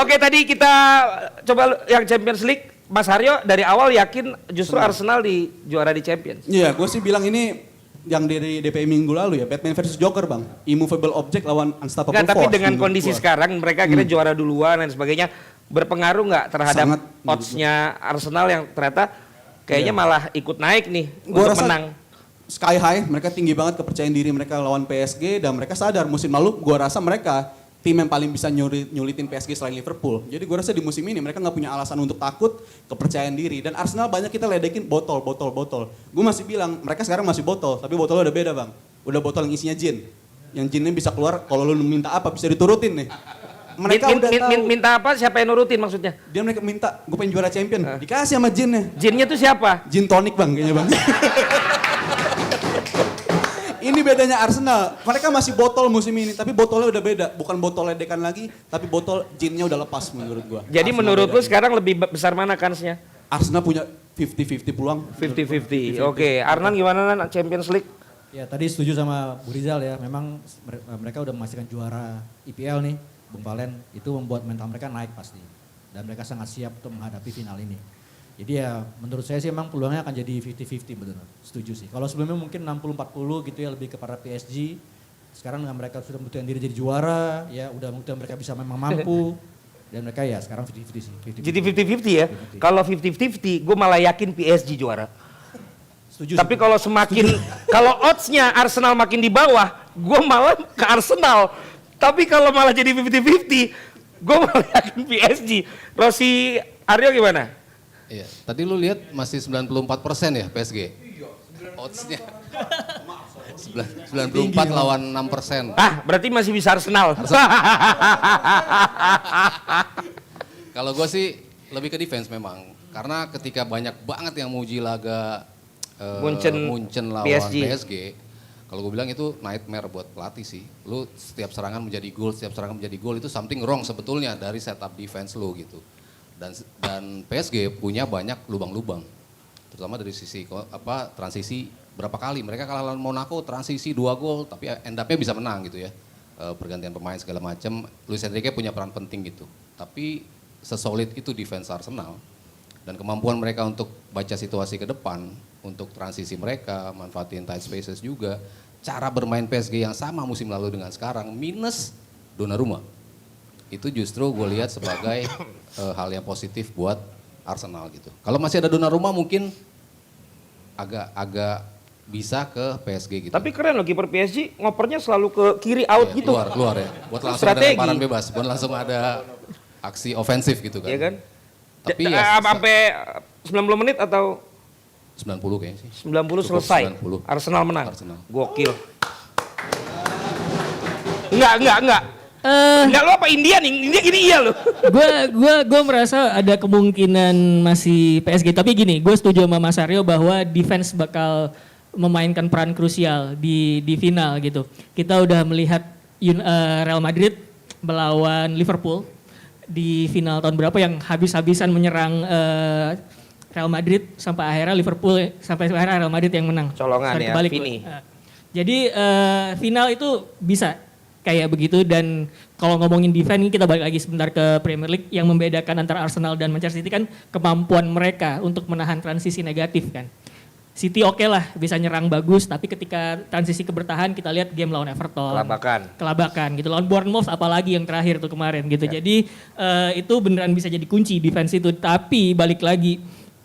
Oke, tadi kita coba yang Champions League. Mas Haryo dari awal yakin justru Arsenal di juara di Champions. Iya, gue sih bilang ini yang dari DPI minggu lalu ya, Batman versus Joker bang. Immovable Object lawan Unstoppable Nggak, tapi Force. dengan kondisi sekarang mereka akhirnya juara duluan dan sebagainya. Berpengaruh nggak terhadap Sangat, odds-nya Arsenal yang ternyata kayaknya malah ikut naik nih Gua untuk rasa menang. Sky high, mereka tinggi banget kepercayaan diri mereka lawan PSG dan mereka sadar musim lalu gue rasa mereka tim yang paling bisa nyulitin PSG selain Liverpool. Jadi gue rasa di musim ini mereka nggak punya alasan untuk takut, kepercayaan diri. Dan Arsenal banyak kita ledekin botol. Gue masih bilang mereka sekarang masih botol, tapi botolnya udah beda bang. Udah botol yang isinya gin. Yang jinnya bisa keluar kalau lu minta apa bisa diturutin nih. Mereka udah tahu. Minta apa? Siapa yang nurutin maksudnya? Mereka minta, gue pengen juara champion. Dikasih sama jinnya. Jinnya tuh siapa? Gin tonic bang kayaknya bang. Ini bedanya Arsenal, mereka masih botol musim ini, tapi botolnya udah beda. Bukan botol ledekan lagi, tapi botol ginnya udah lepas menurut gua. Jadi Arsenal menurut lu beda. sekarang lebih besar mana kansnya? Arsenal punya 50-50 peluang. 50-50. Oke, Arnan gimana Nan Champions League? Ya tadi setuju sama Bu Rizal ya, memang mereka udah memastikan juara IPL nih, Bung Valen, itu membuat mental mereka naik pasti. Dan mereka sangat siap untuk menghadapi final ini. Jadi ya menurut saya sih emang peluangnya akan jadi 50-50 betul, setuju sih. Kalau sebelumnya mungkin 60-40 gitu ya lebih kepada PSG. Sekarang dengan mereka sudah membuktikan diri jadi juara, ya udah membuktikan mereka bisa memang mampu. Dan mereka ya sekarang 50-50 sih. 50-50. Jadi 50-50 ya? 50-50. Kalau 50-50 gue malah yakin PSG juara. Setuju Tapi sih. kalau kalau odds-nya Arsenal makin di bawah, gue malah ke Arsenal. Tapi kalau malah jadi 50-50, gue malah yakin PSG. Rosi Aryo gimana? Iya, tadi lu lihat masih 94% ya PSG. Odds-nya. 94 lawan 6%. Ah, berarti masih bisa Arsenal. Kalau gue sih lebih ke defense memang. Karena ketika banyak banget yang muji laga Munchen lawan PSG. Kalau gue bilang itu nightmare buat pelatih sih. Lu setiap serangan menjadi gol, itu something wrong sebetulnya dari setup defense lu gitu. Dan PSG punya banyak lubang-lubang, terutama dari sisi transisi berapa kali mereka kalah lawan Monaco transisi 2 gol tapi end up-nya bisa menang gitu ya, pergantian pemain segala macam. Luis Enrique punya peran penting gitu, tapi sesolid itu defense Arsenal dan kemampuan mereka untuk baca situasi ke depan, untuk transisi mereka, manfaatin tight spaces juga, cara bermain PSG yang sama musim lalu dengan sekarang minus Donnarumma. Itu justru gue lihat sebagai hal yang positif buat Arsenal gitu. Kalau masih ada Donnarumma mungkin agak bisa ke PSG gitu. Tapi keren loh kiper PSG ngopernya selalu ke kiri out Ya, gitu. Keluar ya. Buat langsung ada Strategi. lemparan bebas, buat langsung ada aksi ofensif gitu kan. Iya kan? Tapi ya Sampai 90 menit atau 90 kayaknya sih. 90 Cukup selesai. 90. Arsenal menang. Arsenal. Gokil. Enggak. Enggak lo apa India nih? India ini iya lo. Gue merasa ada kemungkinan masih PSG. Tapi gini, gue setuju sama Mas Aryo bahwa defense bakal memainkan peran krusial di final gitu. Kita udah melihat Real Madrid melawan Liverpool di final tahun berapa yang habis-habisan menyerang Real Madrid sampai akhirnya Real Madrid yang menang. Colongan Sorry, ya, kebalik Vini. gue. Jadi final itu bisa kayak begitu. Dan kalau ngomongin defense ini kita balik lagi sebentar ke Premier League. Yang membedakan antara Arsenal dan Manchester City kan kemampuan mereka untuk menahan transisi negatif kan. City oke lah bisa nyerang bagus, tapi ketika transisi ke bertahan kita lihat game lawan Everton. Kelabakan gitu. Lawan Bournemouth apalagi yang terakhir tuh kemarin gitu. Ya. Jadi itu beneran bisa jadi kunci defense itu. Tapi balik lagi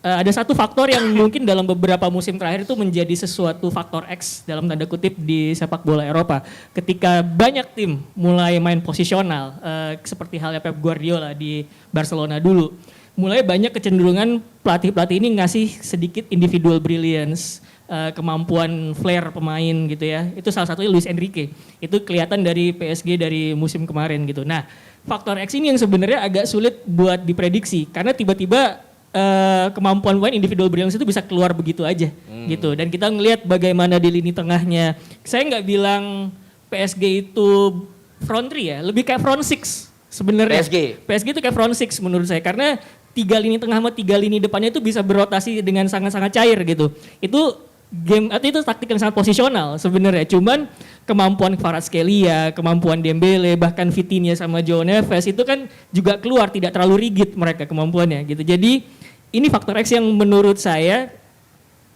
ada satu faktor yang mungkin dalam beberapa musim terakhir itu menjadi sesuatu faktor X dalam tanda kutip di sepak bola Eropa. Ketika banyak tim mulai main posisional seperti halnya Pep Guardiola di Barcelona dulu. Mulai banyak kecenderungan pelatih-pelatih ini ngasih sedikit individual brilliance, kemampuan flair pemain gitu ya. Itu salah satunya Luis Enrique. Itu kelihatan dari PSG dari musim kemarin gitu. Nah, faktor X ini yang sebenarnya agak sulit buat diprediksi karena tiba-tiba kemampuan pemain individual brilliance itu bisa keluar begitu aja gitu. Dan kita ngelihat bagaimana di lini tengahnya. Saya nggak bilang PSG itu front three ya, lebih kayak front six sebenarnya. PSG itu kayak front six menurut saya karena 3 lini tengah sama 3 lini depannya itu bisa berotasi dengan sangat-sangat cair gitu. Itu game atau itu taktik yang sangat posisional sebenarnya. Cuman kemampuan Kvaratskhelia, kemampuan Dembele, bahkan Vitinha sama João Neves itu kan juga keluar, tidak terlalu rigid mereka kemampuannya gitu. Jadi ini faktor X yang menurut saya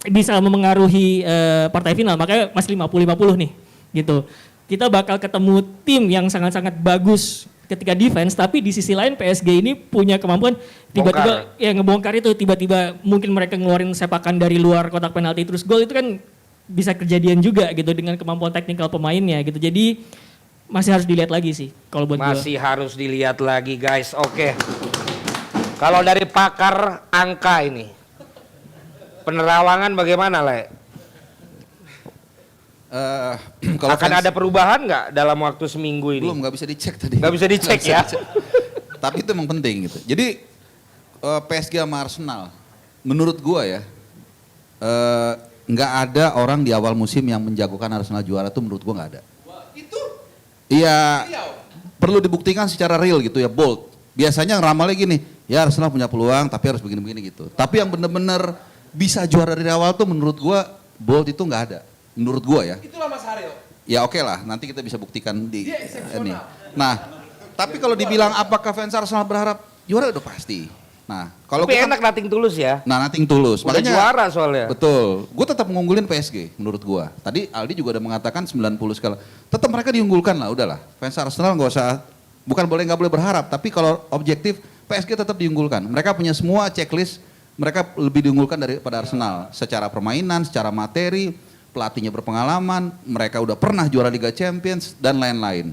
bisa memengaruhi partai final. Makanya masih 50-50 nih gitu. Kita bakal ketemu tim yang sangat-sangat bagus ketika defense, tapi di sisi lain PSG ini punya kemampuan tiba-tiba ngebongkar itu, tiba-tiba mungkin mereka ngeluarin sepakan dari luar kotak penalti terus gol, itu kan bisa kejadian juga gitu dengan kemampuan teknikal pemainnya gitu. Jadi masih harus dilihat lagi sih kalau buat gue. Masih harus dilihat lagi guys. Oke. Kalau dari pakar angka ini, penerawangan bagaimana, Le? Kalau akan ada perubahan nggak dalam waktu seminggu ini? belum, nggak bisa dicek tadi. Nggak bisa dicek ya? Tapi itu emang penting gitu. Jadi PSG sama Arsenal, menurut gua ya, nggak ada orang di awal musim yang menjagokan Arsenal juara tuh, menurut gua nggak ada. Itu? Iya, perlu dibuktikan secara real gitu ya, bold. Biasanya ramalnya gini, ya Arsenal punya peluang tapi harus begini-begini gitu. Tapi yang bener-bener bisa juara dari awal tuh menurut gua bold itu nggak ada. Menurut gua ya. Itulah Mas Haryo. Ya oke lah, nanti kita bisa buktikan di ini. Nah, tapi kalau dibilang apakah fans Arsenal berharap juara, udah pasti. Nah, kalau Tapi enak nating tulus ya. Nah, nothing tulus. Udah juara soalnya. Betul. Gue tetap mengunggulin PSG menurut gua. Tadi Aldi juga udah mengatakan 90 skala. Tetap mereka diunggulkan lah, udahlah. Fans Arsenal nggak usah, bukan nggak boleh berharap, tapi kalau objektif PSG tetap diunggulkan. Mereka punya semua checklist, mereka lebih diunggulkan daripada Arsenal secara permainan, secara materi. Pelatihnya berpengalaman, mereka udah pernah juara Liga Champions dan lain-lain.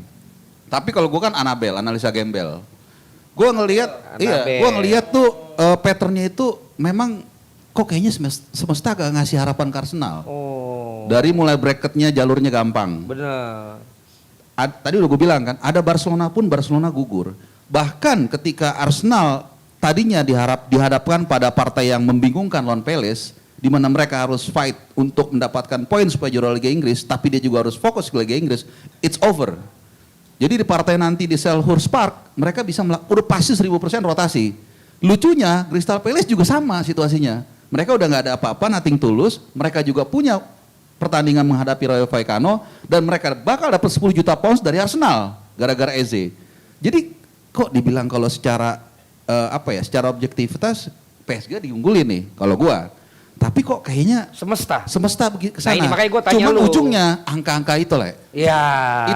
Tapi kalau gue kan analisa gembel. Gue ngelihat tuh patternnya itu memang kok kayaknya semesta gak ngasih harapan ke Arsenal. Oh. Dari mulai bracketnya jalurnya gampang. Bener. Tadi udah gue bilang kan, ada Barcelona pun Barcelona gugur. Bahkan ketika Arsenal tadinya dihadapkan pada partai yang membingungkan lawan Palace, di mana mereka harus fight untuk mendapatkan poin supaya juara Liga Inggris, tapi dia juga harus fokus ke Liga Inggris, it's over. Jadi di partai nanti di Selhurst Park, mereka bisa udah pasti 1000% rotasi. Lucunya, Crystal Palace juga sama situasinya. Mereka udah nggak ada apa-apa, nothing tulus, mereka juga punya pertandingan menghadapi Rayo Vallecano, dan mereka bakal dapat 10 juta pounds dari Arsenal, gara-gara Eze. Jadi kok dibilang kalau secara secara objektivitas, PSG diunggulin nih, kalau gua. Tapi kok kayaknya semesta begitu ke Nah, sana. ini makanya gua tanya Cuman lu. ujungnya angka-angka itu, Le. Ya.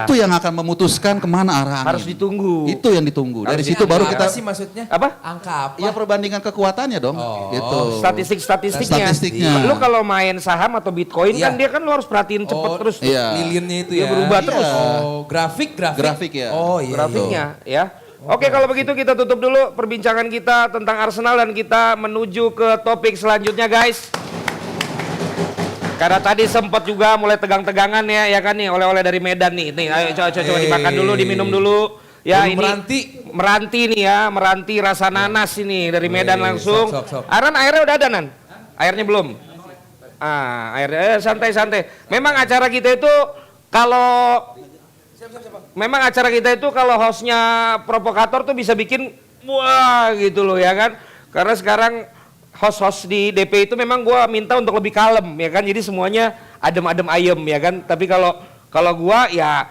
Itu yang akan memutuskan kemana arah angin. Harus ditunggu. Itu yang ditunggu. Dari Harus situ baru Apa kita sih maksudnya? Apa? Angka apa? ya perbandingan kekuatannya dong. Gitu. Statistiknya. Statistiknya. Lu kalau main saham atau Bitcoin Iya. kan dia kan lu harus perhatiin cepet terus. Iya. Lilinnya itu Dia ya. berubah terus. Oh, grafik. Grafik ya. Oh iya. Grafiknya ya. Oke, kalau begitu kita tutup dulu perbincangan kita tentang Arsenal dan kita menuju ke topik selanjutnya, guys. Karena tadi sempat juga mulai tegang-tegangan ya kan nih, oleh-oleh dari Medan nih. Nih, ayo coba dimakan dulu, diminum dulu. Ya, ini meranti nih ya, meranti rasa nanas ini dari Medan langsung. Sok. Aran, airnya udah ada, Nan? Airnya belum? Airnya santai-santai. Memang acara kita itu kalau hostnya provokator tuh bisa bikin wah gitu loh ya kan. Karena sekarang host-host di DP itu memang gue minta untuk lebih kalem ya kan, jadi semuanya adem-adem ayem ya kan. Tapi kalau gue ya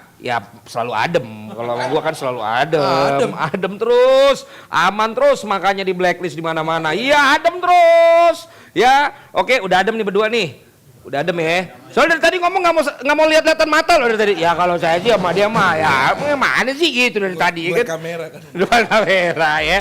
selalu adem. Kalau gue kan selalu adem terus, aman terus, makanya di blacklist di mana-mana. Iya adem terus ya. Oke, udah adem nih berdua nih, udah adem ya. Soalnya dari tadi ngomong nggak mau lihat-lihatan mata loh dari tadi. Ya kalau saya aja sama dia mah ya mana sih gitu dari tadi kan. Kamera kan. Dua kamera ya.